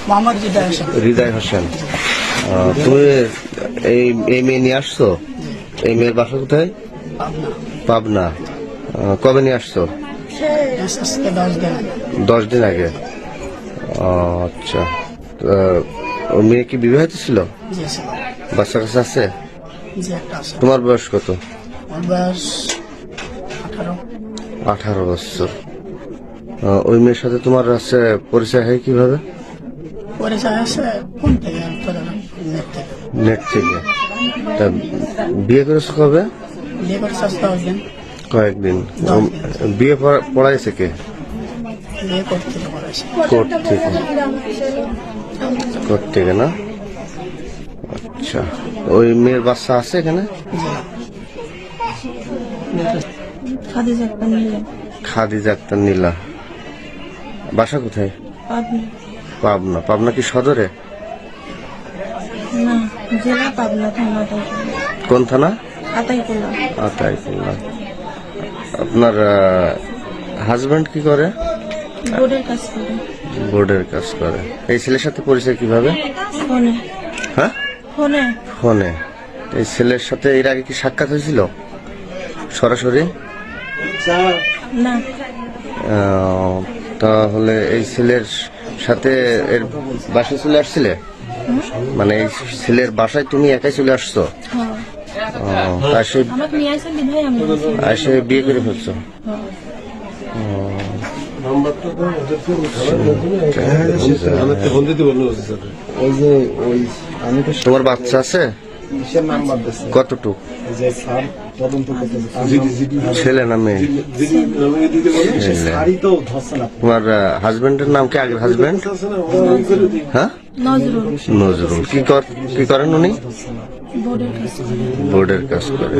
মোহাম্মদ হৃদয় হোসেন। হৃদয় হোসেন। তুমি এই মেয়ে নিয়ে আসছো? এই মেয়ের বাসা কোথায়? পাবনা। পাবনা। কবে নিয়ে আসছো? আজকে 10 দিন আগে। 10 দিন আগে। আচ্ছা। ও মেয়ে কি বিবাহিত ছিল? জি স্যার। বাচ্চা কাছে আছে? জি একটা আছে। তোমার বয়স কত? আমার বয়স 18। 18 বছর। ওই মেয়ের সাথে তোমার আছে পরিচয় হয় কিভাবে? পরিচয় আছে ফোন থেকে, নেট থেকে। নেট থেকে। তা বিয়ে করেছো কবে? বিয়ে করছে আজ 10 দিন। কয়েকদিন। বিয়ে পড়াইছে কে? বিয়ে করতে করেছে। কোর্ট থেকে। কোর্ট থেকে না? আচ্ছা। ওই মেয়ের বাচ্চা আছে এখানে? খাদিজা আক্তার নীলা। বাসা কোথায়? পাবনা। পাবনা কি সদরে? না, জেলা পাবনা, থানা কোন থানা? আতাইকুল্লাহ। আতাইকুল্লাহ। আপনার হাজবেন্ড কি করে? বোর্ডের কাজ করে। বোর্ডের কাজ করে। এই ছেলের সাথে পরিচয় কিভাবে? ফোনে। হ্যাঁ, ফোনে। ফোনে। এই ছেলের সাথে এর আগে কি সাক্ষাৎ হয়েছিল সরাসরি? না। তাহলে এই ছেলের সাথে এর বাসায় চলে আসছিলে? মানে এই ছেলের বাসায় তুমি একাই চলে আসছো? আর সে আমাকে নিয়ে আসে বিধায় আমি আর সে বিয়ে করে ফেলছো? তোমার বাচ্চা আছে? কতটুক? ছেলে না মেয়ে? তোমার হাজবেন্ডের নাম কি? আগের হাজবেন্ড? হ্যাঁ, নজরুল। নজরুল। কি করেন উনি? বোর্ডের কাজ করে। বোর্ডের কাজ করে।